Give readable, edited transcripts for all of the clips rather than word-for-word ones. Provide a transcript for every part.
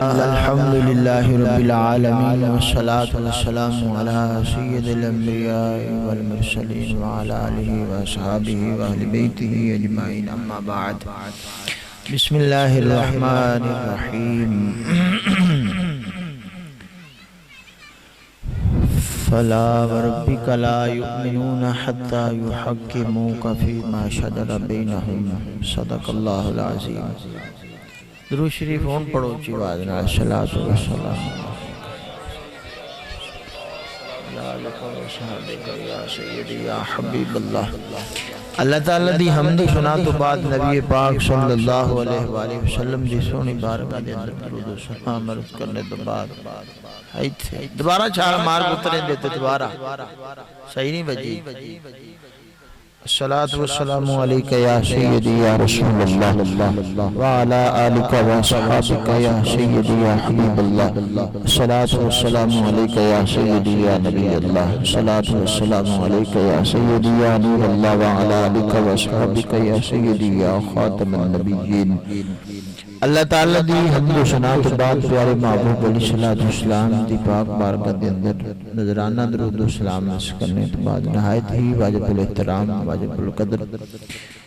الحمد لله رب العالمين والصلاة والسلام على سيد الأنبياء والمرسلين وعلى آله وأصحابه وأهل بيته أجمعين أما بعد بسم الله الرحمن الرحيم فلا وربك لا يؤمنون حتى يحكموك فيما شجر بينهم صدق الله العظيم درود شریف ہون پڑھو چی وعدنا الصلاة والسلام یا سیدی یا حبیب اللہ اللہ تعالیٰ دی حمد و ثنا تو بعد نبی پاک صلی اللہ علیہ وآلہ وسلم دی سونی بارگاہ دے اندر درود و سلام عرض کرنے تو بعد دوبارہ چھال مار اتریں دیتے دوبارہ صحیح نہیں بجی الصلاة والسلام علیکہ یا سیدی یا رسول اللہ وعلا آلکہ وصحابکہ یا سیدی یا حبیب اللہ الصلاة والسلام علیکہ یا سیدی یا نبی اللہ الصلاة والسلام علیکہ یا سیدی یا نور اللہ وعلا آلکہ وصحابکہ یا سیدی یا خاتم النبیین اللہ تعالیٰ دی حمد و ثنا تو بعد پیارے محبوب علیہ السلام دی پاک بارگاہ دے اندر نظرانہ درود و سلام نصف کرنے تو بعد نہایت ہی واجب الاحترام واجب القدر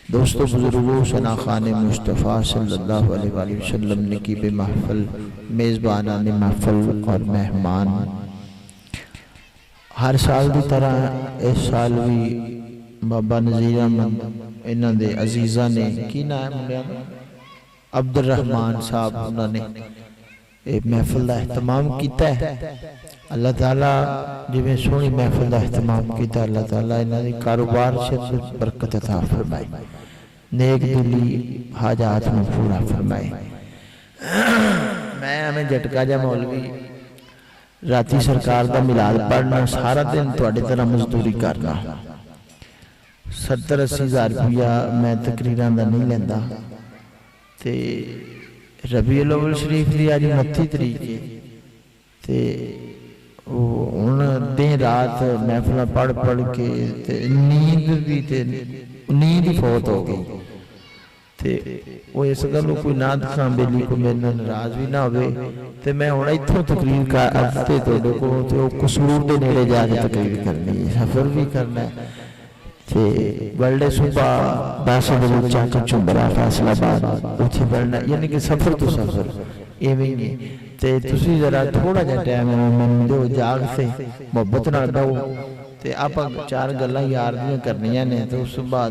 دوستو بزرگو ثنا خان مصطفیٰ صلی اللہ علیہ وآلہ وسلم نکیب محفل میزبانان محفل اور مہمان ہر سال دی طرح اس سال بھی بابا نذیر احمد انہاں دے عزیزہ نے کی نام ہے عبد الرحمن صاحب انہوں نے ایک محفل دا اہتمام کیتا ہے اللہ تعالیٰ جویں سونی محفل دا اہتمام کیتا ہے اللہ تعالیٰ انہوں نے کاروبار سے برکت عطا فرمائے نیک دلی حاجات میں پورا فرمائے میں ہمیں جھٹکا جا مولوی راتی سرکار دا ملاد پڑھنا سارا دن تواڈے طرح مزدوری کرنا 70-80 ہزار روپیہ میں تقریراں دا نہیں لیندا تے ربیع الاول شریف دی آج 29 تاریخ ہے تے ان دن رات محفلہ پڑھ کے تے نیند ہی فوت ہو گئی تے وہ اس گلوں کوئی نہ دکھاں بیلی کو میرے ناراض بھی نہ ہوئے تے میں ہونا اتھوں تقریر کا عرضتے تو دیکھو تے وہ قصور دے نیڑے جا کے تقریر کرنی ہے سفر بھی کرنا ہے بلڈے صبح 10 بجے چاکر چنبرا فاصلہ بعد اتھی بلڈنا یعنی کہ سفر تو سفر یہ بھی نہیں تے تسی ذرا تھوڑا جا ٹائم میں جو جاگ سے محبت نہ دو تے آپا 4 گلہ یار دیاں کرنیاں نے تو اس بعد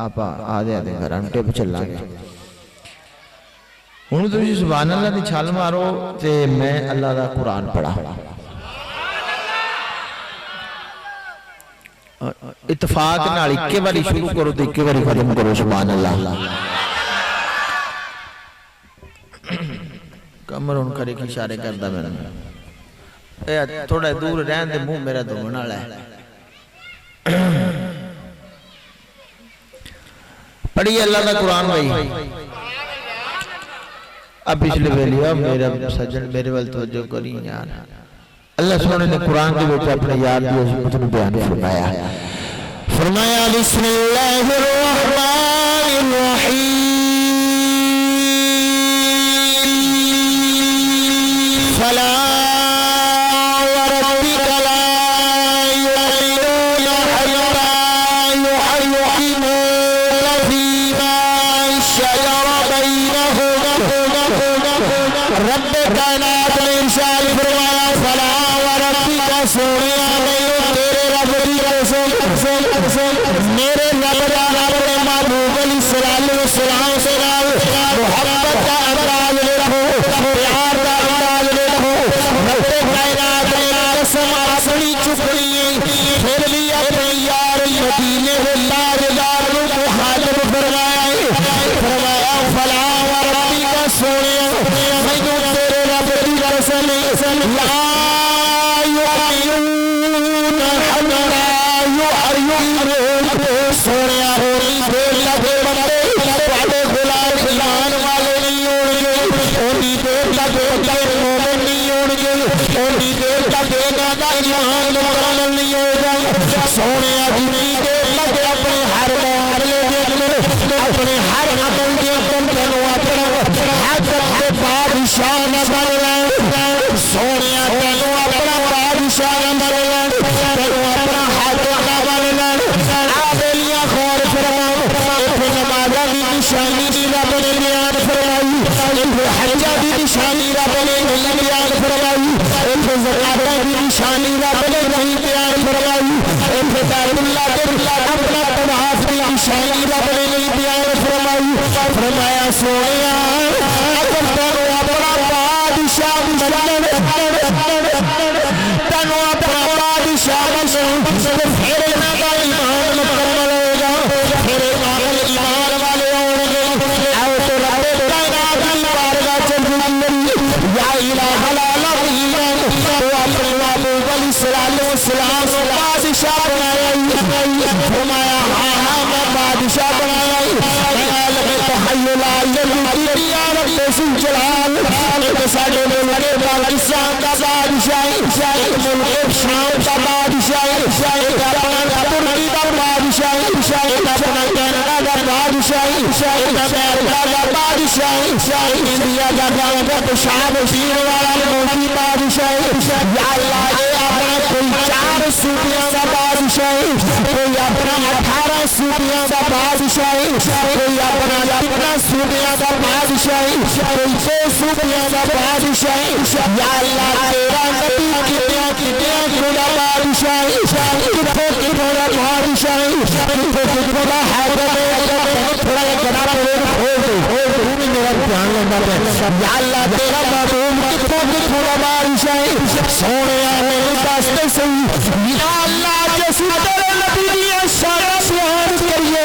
آپا آدھے گھر ہم ٹیپ چل لگے انہوں تسی سبحان اللہ دی چھال مارو تے میں اللہ دا قرآن پڑھا اتفاق نال اکے باری شروع کرو تو اکے باری ختم کرو سبحان اللہ کمر ان کرے کی اشارے کردہ میں نے تھوڑا دور رہن دے منہ میرا تو بنا لے پڑھی اللہ دا قرآن بھائی اب پچھلے ویلیا میرا سجن میرے وال توجہ کریں یار اللہ سونے نے قرآن کے بیٹے اپنے یاد دی عظمت نے بیان فرمایا بسم اللہ الرحمن الرحیم فلا وربک لا یؤمنون حتى يحكموك فيما شجر بينهم رب کائنات نے ارشاد فرمایا فلا سوریا نہیں تیرے رب دی قسم میرے رب دا رب نے محبوب علیہ السلام سے محبت کا انداز لے رہو پیار کا انداز لے رہو رب کائنات نے قسم اپنی چکری پھر بھی اپنے یار مدینے کے تاجدار کو مخاطب فرمایا فلا وربک سوریا نہیں تیرے رب دی قسم لا سونیا ہوئی دیر لگے بندے پہلے غلام خلان والے نہیں ہوڑگے اوڑی دیر لگے غیر مومن نہیں ہوڑگے اوڑی دیر لگے نادا ایمان مقرن نہیں ہوگا سونیا ہوئی دیر لگے اپنے ہر معاملے اپنے ہر عمل کے اپنے حضرت بادشاہ نہ بنے لا الہ الا اللہ تو اپنے محبوب علیہ السلام بادشاہ بنایا فرمایا ہاں میں بادشاہ بنایا میں عالم تحیل عالم یا رب جلال ساڈے ملک پاکستان کا بادشاہ ملک شام کا بادشاہ اپنا ترکی کا بادشاہ اپنا کینیڈا کا بادشاہ امریکہ کا بادشاہ انڈیا کا پیشاب شیر والا ملکی بادشاہ یا اللہ یہ اپنا کوئی 4 صوبیاں کا بادشاہ کوئی اپنا 18 صوبیاں کا بادشاہ کوئی اپنا صوبیاں کا بادشاہ کوئی 2 صوبیاں کا بادشاہ یا اللہ تیرا نبی کتنے کھلا بادشاہ کتنے بادشاہ کتنا حیدر تھوڑا گنا میرا دھیان لینا پہ یا اللہ تیرا محبوب کتنے کھلا بادشاہ سونے میرے دستے صحیح یا اللہ جیسی تیرے نبی نے سارا بیان کریے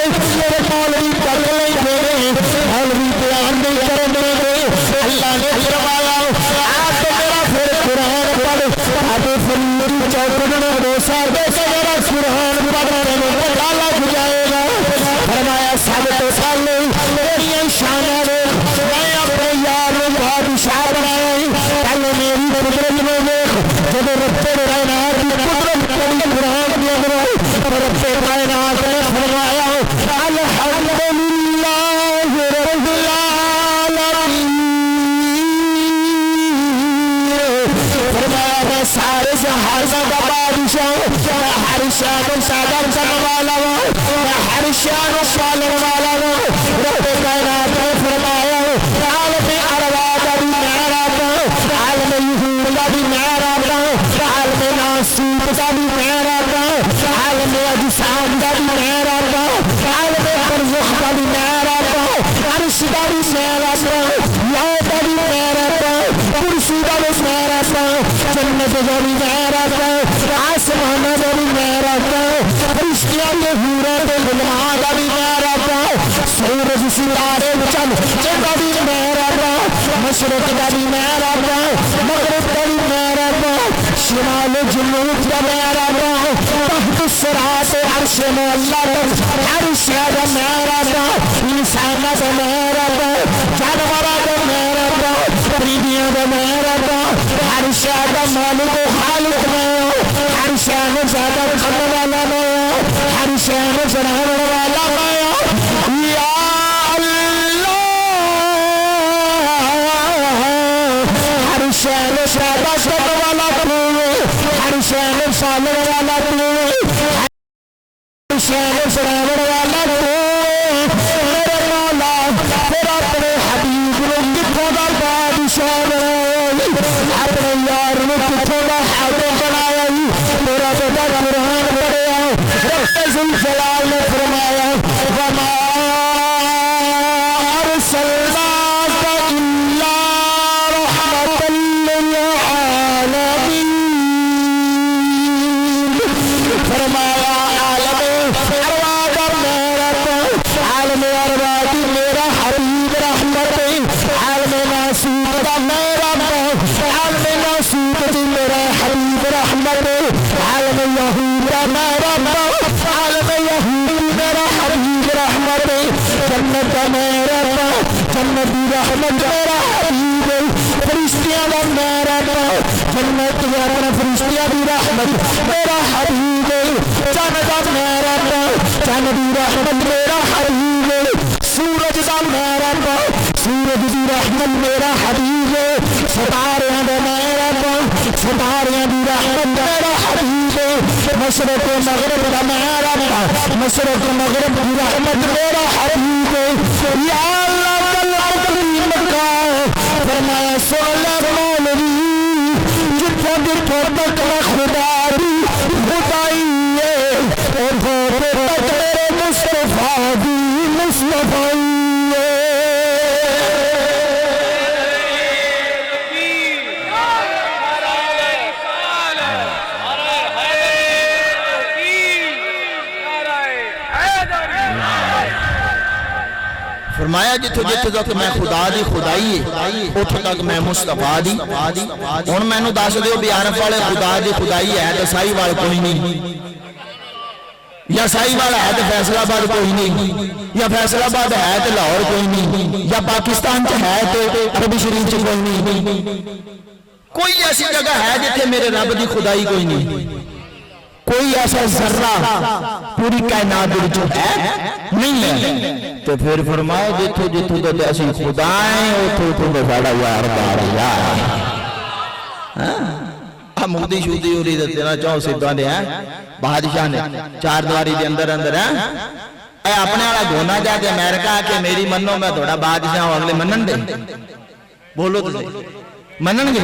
مولوی پڑھ لیں گے مولوی بیان نہیں کریں گے اللہ نے فرمایا آپ میرا پھر قرآن پڑھ ابھی پھر میری چوکڑ میں روسا دیکھے میرا قرآن پڑھنے میں ڈالا جائے گا فرمایا سب تو سالے میری شانہ نے میں اپنے یار بادشاہ بنایا پہلے میری قدرت میں دیکھ جب رب کائنات کی قدرت کری قرآن دیا گیا رب کائنات نے فرمایا الحمدللہ رب العالمین فرمایا میں سارے جہازوں کا بادشاہ میں ہر شان و شادر کرنے والا ہوں میں ہر شان و پالنے والا ہوں رب کائنات نے فرمایا عالم ارواح کا بھی میں رب ہوں عالم یہود کا بھی میں رب ہوں عالم ناسوت کا بھی میں رب ہوں عالم اجسام کا بھی میں رب ہوں عالم برزخ کا بھی میں رب ہوں عرش کا بھی میں رب ہوں لو کا بھی میں رب ہوں کرسی کا بھی میں رب ہوں جنت کا بھی میں رب ہوں آسمان کا بھی میں رب ہوں فرشتیاں کے حوروں کے غلام کا بھی میں رب ہوں سورج ستارے چند کا بھی میں رب ہوں مشرق کا بھی میں رب ہوں مغرب کا بھی میں رب ہوں شمال جنوب کا میں رب ہوں تحت الصراط عرش میں اللہ ہر شے کا میں رب ہوں انسان کا میں رب ہوں جانور کا میں رب ہوں پرندیاں کا میں رب ہوں ہر شے کا مالک و خالق میں ہوں ہر شے میں زیادہ کرنے والا میں ہوں ہر شے میں چڑھانے والا میں ہوں یا ہر شہر شہدہ کرنے والا تو ہر شہر سالنے والا تو ہر شہر سرانے والا تو میرے مولا پھر اپنے حبیب نے کتوں کا بادشاہ بنایا اپنے یار نے کتوں کا حاکم بنایا میرا بیٹا قرآن پڑھیا رب ذوالجلال نے فرمایا وما ارسلناک الا رحمۃ للعالمین فرمایا عالم ارواح کا میرا عالم ارواح کی میرا حبیب رحمت عالم ناسوت کا میرا عالم ناسوت کی میرا حبیب رحمت عالم یہود کا میرا عالم یہود میرا حبیب رحمت جنت کا میرا جنت کی رحمت میرا حبیب فرشتیاں کا میرا جنت کی اپنا فرشتیاں کی رحمت میرا حبیب جنت کا میرا جنت کی رحمت میرا حبیب سورج کا میرا سورج کی رحمت میرا حبیب ستاریاں کا میرا ستاریاں کی رحمت میرا حبیب مشرق مغرب کا میرا مشرق مغرب کی رحمت میرا حبیب یا اللہ کلام کا فرمایا سولہ مولوی جتوں جتوں تک خدا دی خدائی ہے اور وہ تک میرے مصطفیٰ دی مصطفیٰ فرمایا جتھوں جتھوں تک میں خدا دی خدائی ہے اتھوں تک میں مصطفیٰ دی ہن مینوں دس دیو بھی عارف والے خدا دی خدائی ہے تے سائی وال کوئی نہیں یا سائی والا ہے تو فیصلہ آباد کوئی نہیں یا فیصلہ آباد ہے تو لاہور کوئی نہیں یا پاکستان چ ہے تو عربی شریف چ کوئی نہیں کوئی ایسی جگہ ہے جتھے میرے رب دی خدائی کوئی نہیں کوئی ایسا ذرہ پوری کائنات وچ ہے نہیں ہے تو پھر فرمایا جتھوں جتھوں تے اسی خدا ہیں اوتھوں اوتھوں تے ساڈا یار بار یار مودی شودی ہوری دے تیرا چاؤ سیدھاں دے ہیں بادشاہ نے چار دیواری دے اندر اندر ہیں اے اپنے والا گھونا جا کے امریکہ کہ میری منو میں تھوڑا بادشاہ ہوں اگلے منن دے بولو تو منن گے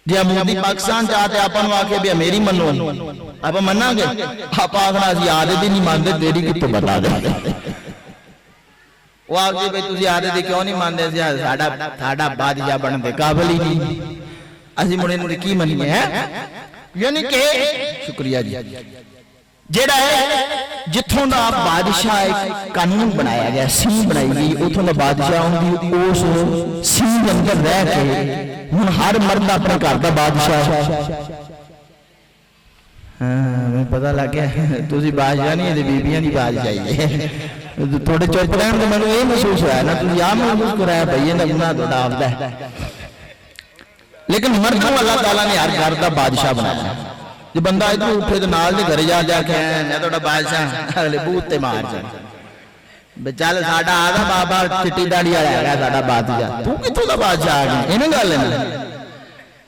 جی مودی پاکستان چاہتے اپن واقع بھی میری منو آپ مننا گے آپ آخنا اسی آدھے دی نہیں مانتے تیری کتوں بتا دیں وہ آخ جی بھئی تسی آدھے دی کیوں نہیں مانتے ساڈا بادشاہ بنن دے قابل ہی نہیں اسی مڑے نوڑے کی منی ہے یعنی کہ شکریہ جی جیڑا ہے جتھوں دا بادشاہ ایک قانون بنایا گیا سین بنائی گئی اتھوں دا بادشاہ ہوں گی اس سین اندر رہ کے ہن ہر مرد اپنے گھر دا بادشاہ میں پتہ لگ گیا تسی بادشاہ نہیں ہے بیبیاں دی بادشاہی ہے تھوڑے چپ رہن تو میں یہ محسوس ہوا ہے نا تسی آپ محسوس کرایا بھائی یہ گناہ تھوڑا آفدا ہے لیکن مردوں اللہ تعالیٰ نے ہر گھر دا بادشاہ بنایا جو بندہ ادھر اٹھے تو نال دے گھر جا جا کے میں تھوڑا بادشاہ اگلے بوت تے مار جا چل ساڈا آدھا بابا چٹی داڑھی والا ہے ساڈا بادشاہ تو کتوں دا بادشاہ آ گیا انہیں گل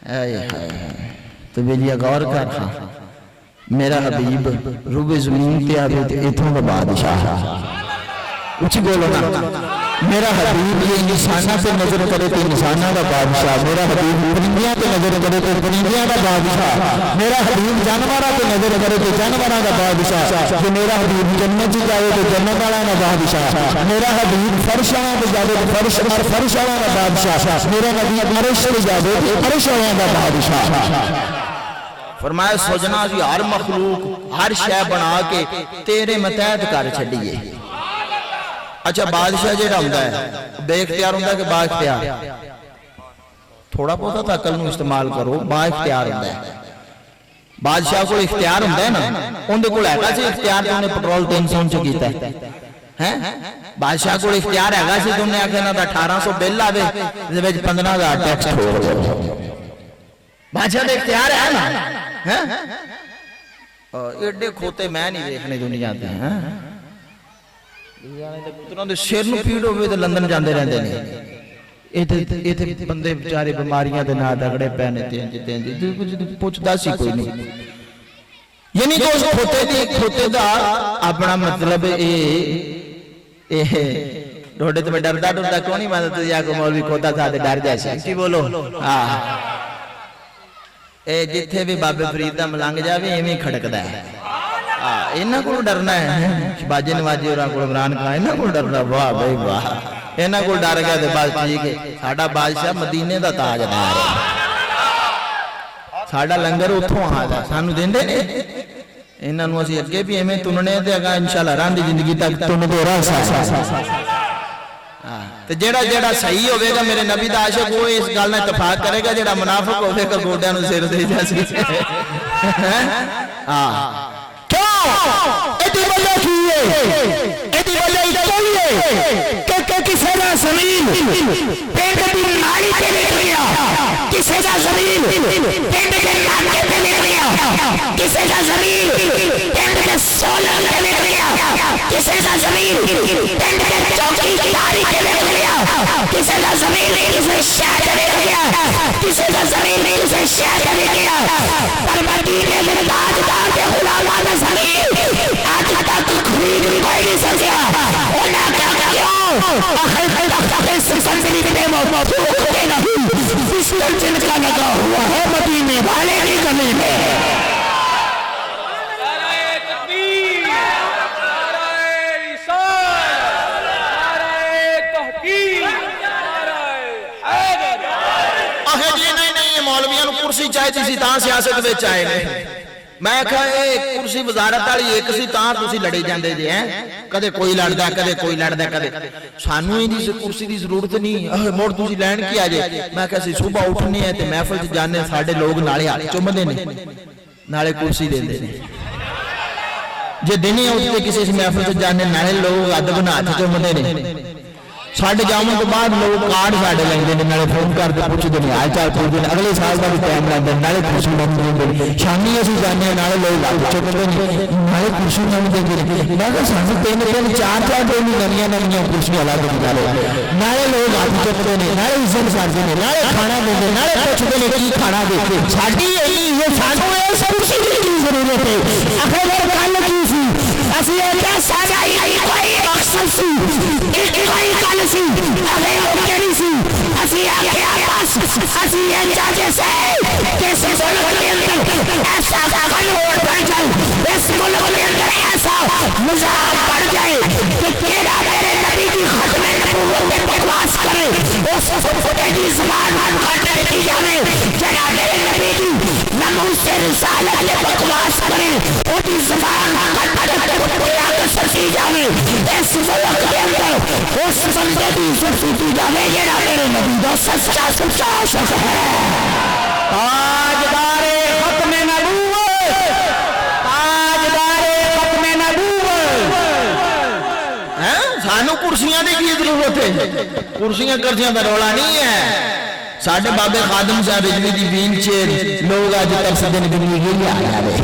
ہے تو بیلیا غور کر میرا حبیب روبے زمین تے آوے تے اتھوں دا بادشاہ اچھی بولو نا میرا حبیب یہ انسانہ پہ نظر کرے تو انسانہ کا بادشاہ میرا حبیب پرندیاں پہ نظر کرے تو پرندیاں کا بادشاہ میرا حبیب جانورہ پہ نظر کرے تو جانورہ کا بادشاہ جو میرا حبیب جنت جائے تو جنت والا کا بادشاہ میرا حبیب فرشاں پہ جائے تو فرش والا کا بادشاہ میرا حبیب عرش پہ جائے تو عرش والا کا بادشاہ فرمایا سوجنا جی ہر مخلوق ہر شے بنا کے تیرے متحد کر چھڈیے اچھا بادشاہ جیڑا ہوندا ہے بے اختیار ہوندا ہے کہ با اختیار تھوڑا بہت عقل نو استعمال کرو با اختیار ہوندا ہے بادشاہ کو اختیار ہوندا ہے نا اون دے کول ہے سی اختیار تے انہیں پٹرول 300 چ کیتا ہے ہیں بادشاہ کو اختیار ہے سی تے انہیں آکھیا نا 1800 بل آوے دے وچ 15000 ٹیکس چھوڑ دو بادشاہ دے اختیار ہے نا ہیں ایڈے کھوتے میں نہیں دیکھنے دنیا تے ہیں سر نو پیڑ ہوئے تو لندن جاندے رہندے نے ایتھے بندے بیچارے بیماریاں دے نال رگڑے پے نے کچھ پوچھدا سی کوئی نہیں یعنی کہ اس کھوتے دا اپنا مطلب روڈے تے ڈردا کیوں نہیں ماندا تے یا کو مولوی کھوتا تھا تے ڈر جائے کی بولو ہاں اے جتھے بھی بابے فرید دا ملنگ جاوے ایویں کھڑکدا ہے انہاں کو ڈرنا ہے باجی نوازی اور عمران خان انہاں کو ڈرنا واہ بھائی واہ انہاں کو ڈر گیا تے بس ٹھیک ہے ساڈا بادشاہ مدینے دا تاجدار ہے ساڈا لنگر اتھوں آندا سانو دیندے نے انہاں نوں اسی اگے بھی ایویں تننے تے اگا انشاءاللہ رہندی زندگی تک تننے رہ سکدا تے جیڑا جیڑا صحیح ہوے گا میرے نبی دا عاشق وہ اس گل نال اتفاق کرے گا جیڑا منافق ہوے گا گوڈیاں نوں سر دے جاسی ہاں ایڈی وجہ کی ہے ایڈی وجہ کوئی ہے کہ کسی کا زمین پیٹ کی نالی پہ نکل گیا کسی کا زمین پیٹ کے نالی پہ نکل گیا کسی کا زمین پیٹ کے سولر پہ نکل گیا کسی کا زمین پیٹ کے چوکی داری پہ نکل گیا کسی کا زمین کسی شہر پہ نکل گیا کسی کا زمین کسی شہر پہ نکل گیا پر مدینے میں تاجدار کے غلامان زمین آج تک خرید کوئی نہیں سکیا انہاں کیا کیوں آخر تک سنزلی کے موجود کے نہیں بسکل جن کا لگا ہوا ہے مدینے والے کی گلی میں نعرہ تکبیر نعرہ رسالت نعرہ تحقیق نعرہ حیدر آخر جی نہیں مولویاں نو کرسی چاہیے تھی تاں سیاست وچ آئے نے میں کہا یہ کرسی وزارت والی ایک سی تاں تسی لڑے جاندے جے ہیں کدے کوئی لڑدا کدے کوئی لڑدا کدے سانو ہی دی کرسی دی ضرورت نہیں موڑ تسی لین کی آ جے میں کہا سی صبح اٹھنے ہیں تے محفل وچ جانے ساڈے لوگ نالے ہاتھ چومدے نے نالے کرسی دیندے نے جے دنے اٹھتے کسی سے محفل وچ جانے نالے لوگ ادب بنا ہاتھ چومدے نے ساڈے جامن تو بعد لوگ کارڈ ساڈے لیندے نے نالے فون کر کے پوچھدے نے حال چال پوچھدے نے اگلے سال دا بھی ٹائم لیندے نالے خوشی مناندے نے شامی اسی جانے نالے لوگ ہاتھ چومدے نے نالے خوشی مناندے نے میں کہ سانو تین چار دن نویاں خوشیاں الگ نکالے نالے لوگ ہاتھ چومدے نے نالے عزت کردے نے نالے کھانا دیندے نالے پوچھدے نے کی کھانا دے ساڈی یہ سانو یہ سب چیز دی ضرورت ہے اخر گل کی سی اسی کیا ساڈا کوئی مقصد سی کوئی گل سی اگے کیڑی سی اسی آکھیا بس اسی یہ چاہتے سے کہ اس ملک کے اندر ایسا قانون بن جائے اس ملک کے اندر ایسا نظام بن جائے کہ کیڑا میرے نبی کی ختم نبوت میں بکواس کرے اس کو کی زبان کاٹنے کی جانے جڑا میرے نبی کی ناموس رسالت میں بکواس کرے اس کی زبان کاٹنے کی سرسی جانے اس ملک کے اندر اس بندے کی سرسی جانے جڑا میرے نبی دا سچا عاشق ہے تاجدار ختم نبوت تاجدار ختم نبوت سانو کرسیاں دی کی ضرورت ہے کرسیاں کرسیاں دا رولا نہیں ہے ساڈے بابے خادم صاحب رضوی دی بین چ لوگ اج ترسدے نے دنیا ہی آ جاوے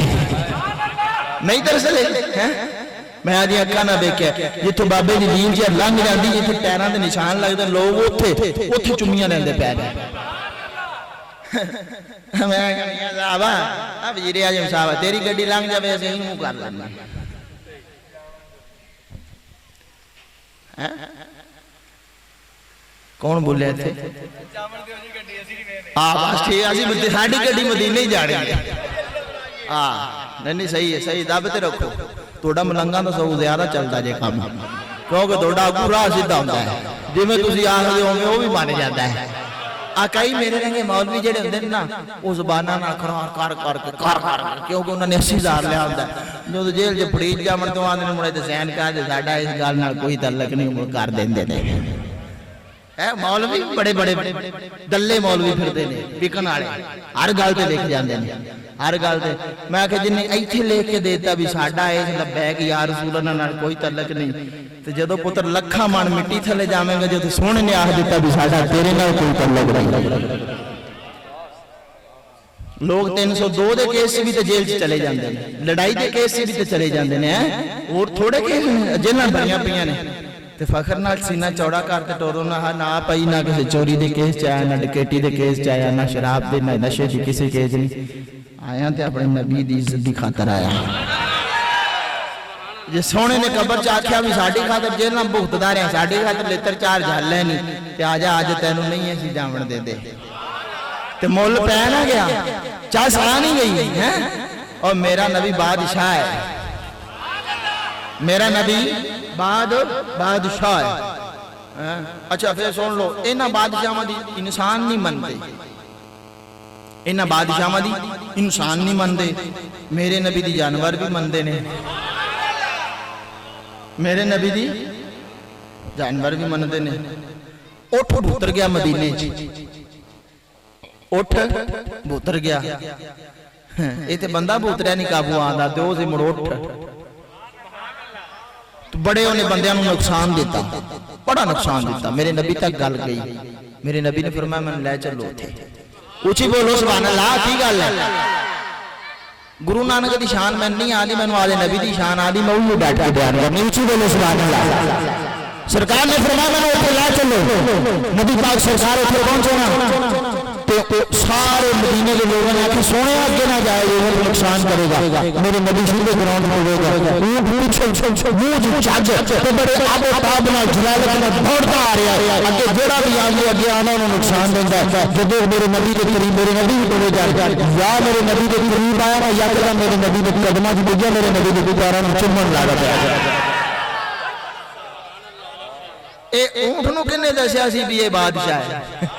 نہیں ترسلے ہیں میں آدھی اکھاں نہ دیکھیا جتھے بابے دی دین چ لنگ جاندی جتھے پیراں دے نشان لگدے لوگ اوتھے چمیاں لیندے پے نے میں کہیا صاحب وزیر اعظم صاحب تیری گڈی لنگ جاوے اسی منہ کر لینا کون بولے تھے بس ٹھیک اسی ساڈی گڈی مدینے ہی جانی ہے نہیں صحیح ہے صحیح دب تے رکھو توڑا ملنگاں تو سو زیادہ چلتا جے کام کیونکہ توڑا اگوں راہ سیدھا ہوندا ہے جویں تسی آکھدے ہووے او بھی بن جاتا ہے کئی میرے رنگے مولوی جڑے ہوندے نے نا او زباناں نال کر کیونکہ انہاں نے 80,000 لیا ہوندا جدوں جیل چ پڑیج جامن تو آندے نے مڑے تے سین کہندے ساڈا اس گل نال کوئی تعلق نہیں کر دیندے نے مولوی بڑے بڑے دلے مولوی پھردے نے وکن والے ہر گل تے لکھ جاندے نے ہر گل تے میں کہ جن ایتھے لکھ کے دیتا بھی ساڈا اس لبیک یا رسول اللہ نال کوئی تعلق نہیں تے جدوں پتر لکھاں من مٹی تھلے جاویں گا جدوں سونے نے آکھ دیتا بھی ساڈا تیرے نال کوئی تعلق نہیں لوگ 302 دے کیس بھی تے جیل چ چلے جاندے نے لڑائی دے کیس بھی تے چلے جاندے نے اور تھوڑے کیس جیلاں بھریاں پیاں نے تے فخر نال سینہ چوڑا کر تے ٹورو نہ پئی نہ کسی چوری دے کیس چ آیا نہ ڈکیٹی دے کیس چ آیا نہ شراب دے نہ نشے دی کسی کیس نہیں آیا تے اپنے نبی دی عزت دی خاطر آیا جے سونے نے قبر چ آکھیا بھی ساڈی خاطر جیلاں بھگتدا رہیا ساڈی خاطر لتر چار جھالے نہیں تے آجا اج تینوں نہیں اسی جاون دے دے تے مول پے نہ گیا چا سا نہیں گئی ہیں اور میرا نبی بادشاہ ہے میرا نبی بادشاہ ہے اچھا پھر سن لو انہاں بادشاہاں دی انسان نہیں مندے انہاں بادشاہاں دی انسان نہیں مندے میرے نبی دی جانور بھی مندے نے میرے نبی دی جانور بھی مندے نے اٹھ بوتر گیا مدینے چ اٹھ بوتر گیا یہ تے بندہ بوتریا نہیں قابو آندا تے او سی مڑ اٹھ بڑے انہیں بندیاں نوں نقصان دیتا بڑا نقصان دیتا میرے نبی تک گل گئی میرے نبی نے فرمایا میں لے چلو تھے اونچی بولو سبحان اللہ کی گل ہے گرو نانک دی شان میں نہیں آدھی میں آدھے نبی دی شان آدھی میں اوہی بیٹھ کے بیان کرنی اونچی بولو سبحان اللہ سرکار نے فرمایا میں اوتھے لے چلو نبی پاک سرکار اوتھے پہنچے نا سارے مدینے کے لوگوں نے آکھیا سونے اگے نہ جائے یہ نقصان کرے گا میرے نبی سیدھے گراؤنڈ میں ہوے گا منہ چج تے بڑے آب و تاب نال جلالت نال دوڑدا آ رہا ہے اگے جڑا بھی آندے اگے آنا انہوں نقصان دیندا ہے جدوں میرے نبی دے قریب میرے نبی بھی ٹرے جا یا میرے نبی دے قریب آیا نا یا کہ میرے نبی دے قدماں وچ پجیا میرے نبی دے پیراں نوں چومن لگ پیا اے اونٹ نوں کنے دسیا سی بھی یہ بادشاہ ہے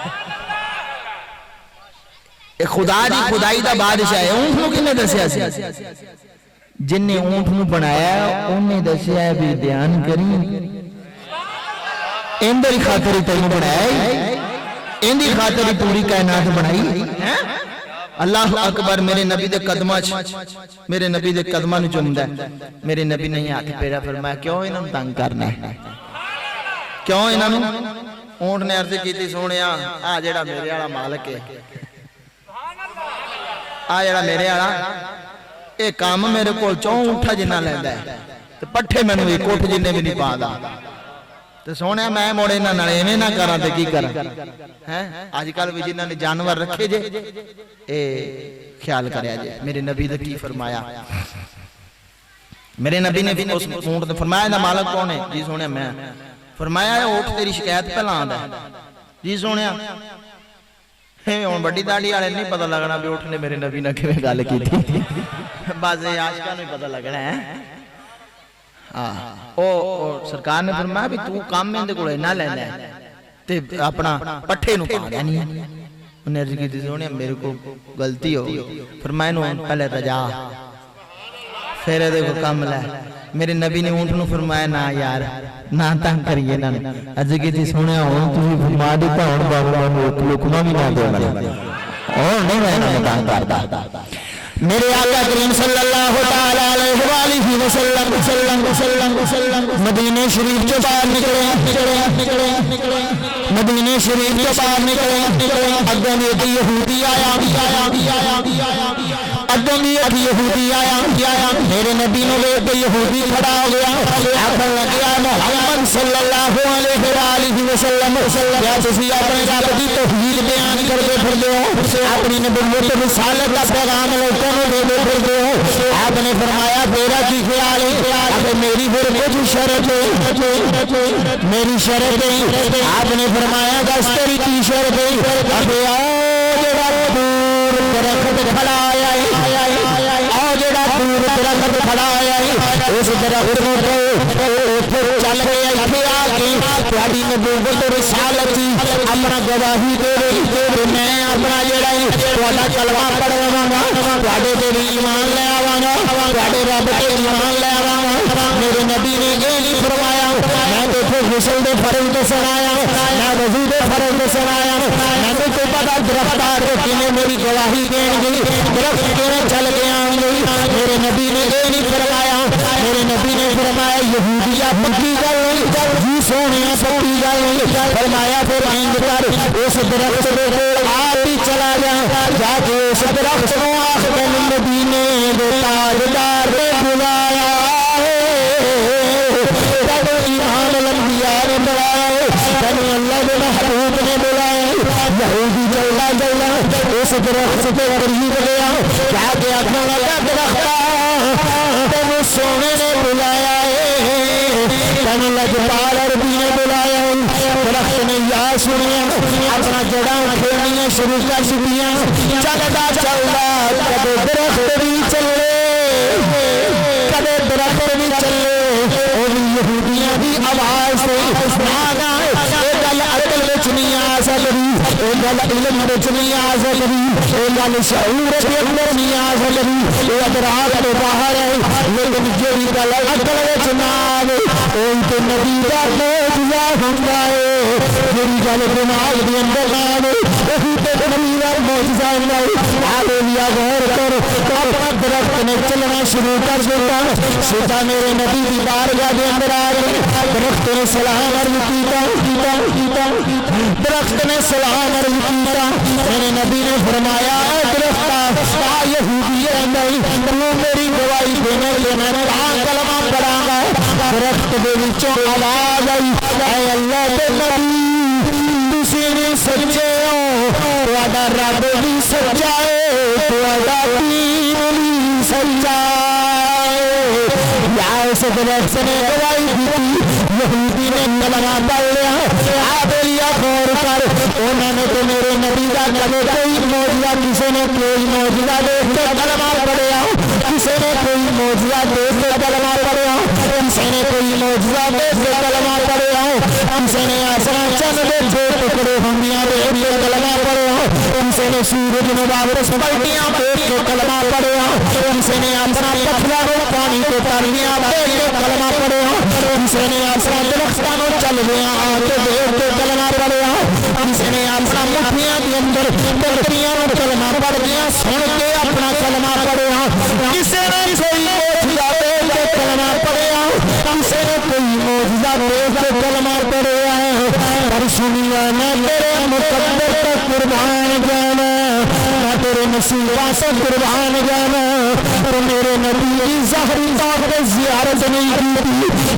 خدا دی خدائی دا بادشاہ ہے. اونٹ نو کنے دسیا سی؟ جن نے اونٹ نو بنایا انہیں دسیا ہے بھی دھیان کری اندر خاطر ہی تینوں بنایا، اندی خاطر ہی پوری کائنات بنائی. اللہ اکبر. میرے نبی دے قدمہ میرے نبی دے قدمہ نو چومدا ہے. میرے نبی نے ہاتھ پیرا فرمایا کیوں انہاں نوں تنگ کرنا ہے، کیوں انہاں نوں. اونٹ نے عرض کیتی سونیا آ جڑا میرے والا مالک ہے، آ جڑا میرے والا اے کام میرے کول چوں اونٹا جنہ لیندا ہے تے پٹھے مینوں ایک اونٹ جننے بھی نہیں پاندا تے سونے میں موڑے انہاں نال ایویں نہ کراں تے کی کراں. ہیں اج کل بھی جنہاں نے جانور رکھے جے اے خیال کریا جے. میرے نبی نے کی فرمایا؟ میرے نبی نے اس اونٹ نے فرمایا دا مالک کون ہے؟ جی سونے میں. فرمایا اے اونٹ تیری شکایت پہ لاندا ہے. جی سونے ہوں بڑی داڑھی والے نہیں پتہ لگنا بھی اونٹ نے میرے نبی نے کیویں گل کیتی. بس عاشقاں نوں پتہ لگنا ہے. او سرکار نے فرمایا بھی تو کام میں دے کول نہ لیندا ہے تے اپنا پٹھے نوں پا دینی ہے. انہیں عرض کی سونے میرے کو غلطی ہو گئی. فرمایا نو پہلے رجا پھر دے کو کم لے. میرے نبی نے اونٹ نوں فرمایا نہ یار نہ تنگ کریے نہ. عرض کی سونے ہن تسی فرما دیتا ہن بابا نوں لکما بھی نہ دے مرے اور نہیں میں نہ تنگ کردا. میرے آقا کریم صلی اللہ تعالی علیہ وآلہ وسلم مدینے شریف کے باہر نکلے مدینے شریف کے باہر نکلے. اگوں ایک یہودی آیا میرے نبی نے دیکھ کے یہودی کھڑا ہو گیا. آخر لگیا محمد صلی اللہ علیہ وآلہ وسلم کیا تسی اپنے رب دی توحید بیان کرتے پھردے ہو، اپنی نبوت رسالت کا پیغام لوگوں کو دے پھردے ہو. آپ نے فرمایا تیرا کی خیال ہے؟ اب میری پھر کچھ شرط ہے، میری شرط ہے. آپ نے فرمایا دس تیری کی شرط ہے؟ اب آؤ جڑا دور درخت کھڑا آیا ہے، آؤ جڑا دور درخت کھڑا آیا ہے اس درخت کو چل گیا اتنے آ کے تہاڈی نبوت رسالت کی اپنا گواہی دے رہی. میں اپنا جڑا ہے تہاڈا کلمہ پڑھواں گا، تہاڈے تے ایمان لے آواں گا، تہاڈے رب تے ایمان لے آواں گا. میرے نبی نے یہ نہیں فرمایا میں تو پھر غسل دے فرض تے سنایا، میں وضو دے فرض تے سنایا. میں تو پتہ درختار کنے میری گواہی دین گی، درخت کنے چل کے آن گئی. میرے نبی نے یہ نہیں فرمایا. میرے نبی نے فرمایا یہودیا پکی گل جی سونے پکی گل. فرمایا پھر انج کر اس درخت دے کول آپ ہی چلا جا کے اس درخت کو آخر نبی نے تاجدار بلایا. تینو ایمان الانبیاء نے بلایا، تینو اللہ کے محبوب نے بلایا. یہودی چلا چلا اس درخت کے قریب گیا، جا کے آخر لگا درخت تینو سونے نے بلایا ہے، تینو لجپال عربی نے بلایا. درخت نے یا سنیا اپنا جڑاں کھیلنیاں شروع کر دیا. چلتا چلتا کدے درخت بھی چلے کدے درخت بھی چلے. یہودیاں کی آواز سے یہ گل عقل وچ نہیں آ سکتی، یہ گل علم وچ نہیں آ سکتی، یہ گل شعور کے اندر نہیں آ سکتی، یہ ادراک تو باہر ہے. لیکن جہی گل عقل وچ نہ آوے اوہ تے نبی دا معجزہ ہوندا ہے. جہی گل دماغ دے اندر نہ آوے اوہ تے نبی دا معجزہ ہوندا ہے. ہاللویا غور کر اپنا درخت نے چلنا شروع کر دیتا. سیدھا میرے نبی دی بارگاہ دے اندر آ گئے. درخت نے سلام عرض کیتا، درخت نے سلام عرض کیتا. میرے نبی نے فرمایا اے درخت آ یہودی ہے نہیں تو میری گواہی دینے کے میں کلمہ پڑھاں گا. درخت دے وچوں آواز آئی اے اللہ دے نبی تسی نے سچے ہو، تہاڈا رب بھی سچا ہے، تہاڈا دین بھی سچا ہے. یا اس درخت نے گواہی دی. یہودی نے کلمہ پڑھ لیا. آپ لیا غور کر انہوں نے تو میرے نبی کا کبھی کوئی معجزہ کسی نے کوئی معجزہ دیکھ کے کلمہ پڑھیا، کسی نے کوئی معجزہ دیکھ کے کلمہ پڑھیا، کسی نے کوئی معجزہ دیکھ کے کلمہ پڑھیا، کسی نے آسمان چند دے دو ٹکڑے ہنگیاں دیکھ کے کلمہ پڑھیا، کسی کسی نے سورج نے واپس پلٹیاں دیکھ کے کلمہ پڑھیا کسی نے اپنا پتھروں پانی کو ترلیاں دیکھ کے کلمہ پڑھیا کسی نے اپنا درختوں چل گیا آتے دیکھ کے کلمہ پڑھیا کسی نے اپنا مٹھیاں کے اندر بکریاں کلمہ پڑھ گیا سن کے اپنا کلمہ پڑھیا کسی نے کوئی معجزہ دیکھ کے کلمہ پڑھیا کسی نے کوئی معجزہ دیکھ کے کلمہ پڑھیا پر سنیا میں تیرے مقدر کا قربان جانا میں تیرے نصیبہ سے قربان جانا تو میرے نبی کی ظاہری طاقت زیارت نہیں کی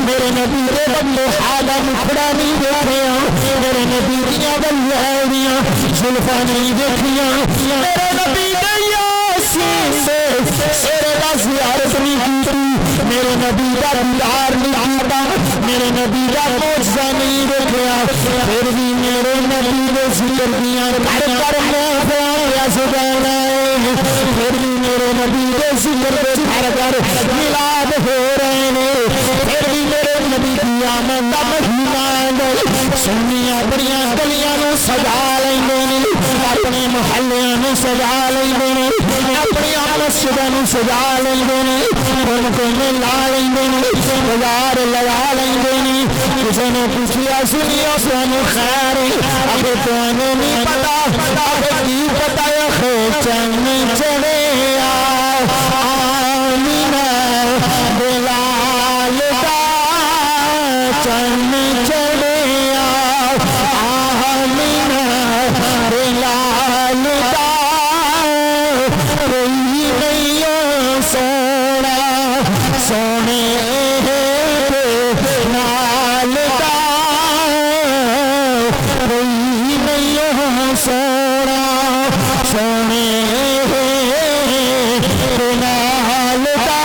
میرے نبی کے بندے حالہ مکھڑا نہیں دیکھیا میرے نبی دیا بلیاں زلفہ نہیں دیکھیا میرے نبی کے یاسین سے سیرے کا زیارت نہیں کی میرے نبی کا دیدار نہیں کیتا میرے نبی کا معجزہ نہیں دیکھیا پھر بھی میرے نبی نے ذکر دیا کر کر میں پیا سجانا پھر بھی میرے نبی کے ذکر پہ کر کر ملاد ہو رہے ہیں پھر بھی میرے نبی کی آمد کا مہینہ سنیاں بڑیاں گلیاں نو سجا لیں اپنے محلیاں نو سجا لیں اپنی مسجدوں نو سجا لیں ان کو ملا لیں بازار لگا لیں کسی نے پوچھیا سنیا سانو خیر اب تو نہیں پتا اب کی پتا چن چڑے آمینہ بلال کا چن چڑے آمینہ بلال کا کوئی نہیں سونا سونے نال کا کوئی نہیں سونا سونے نال کا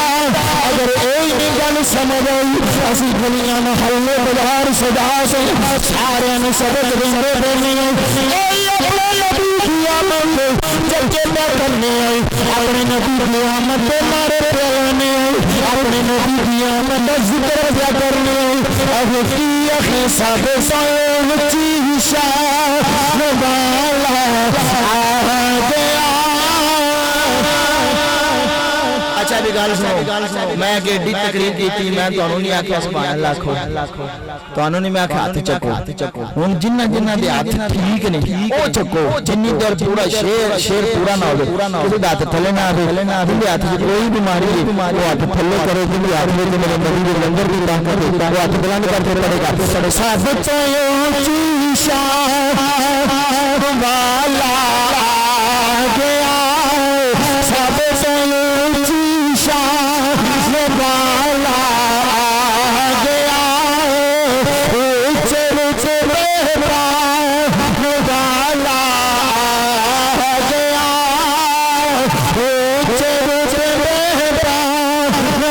اگر ایک گل سمجھ آئی اسی دنیا محلے بازار سجا سے سارے نے سبق دے دینے اپنے نبی کی آمد جب کے میں کرنے آئی اپنے نبی کی آمد پہ مارے پیانے آئی اپنے نبی کی آمد ذکر کیا کرنے آئی اب کی اخی سب سائن چیشا نبالا آ گیا اچھا بھی گال سنو میں گیڈی تقریر کی تھی میں تو نہیں آکھا سبحان اللہ کھو تو نہیں میں آکھا ہاتھ چکو ہن جنہ جنہ دے ہاتھ ٹھیک نہیں او چکو جنی دیر پورا شیر پورا نہ ہو کسی ہاتھ تھلے نہ آوے جنہے ہاتھ سے کوئی بیماری ہے وہ ہاتھ تھلے کرے جنہے ہاتھ میں میرے نبی کے لنگر بھی طاقت ہے وہ ہاتھ بلند کرتے پڑے گا سڑے ساتھ چوں چیشا والا آ گیا سب چوں چیشا والا آ گیا چل چلے والا آ گیا چل چلے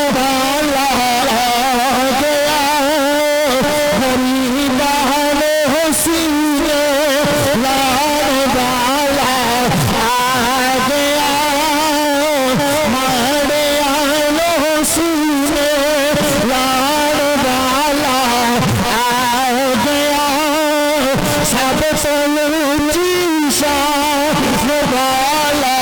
والا آ گیا ہری لال حسین لال والا آ گیا مارے آلو حسین لال والا آ گیا سب چیشا والا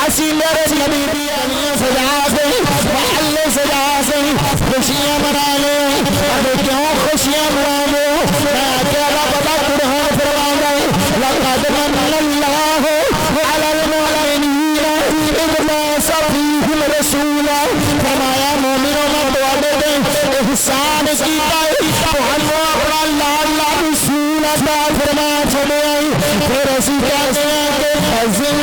اسی میرے نبی دی علیاں سجا سے محلے سجا سے خوشیاں منا لے اب کیوں خوشیاں منا لے میں اکیلا بتا قرآن فرما گئے لقد من اللہ علی المؤمنین اذ بعث فیہم رسولا فرمایا مومنوں میں دعا دے احسان کیتا ہے تو ہم اپنا لالا رسول عطا فرما چھوڑے آئی پھر اسی کہتے ہیں کہ فضل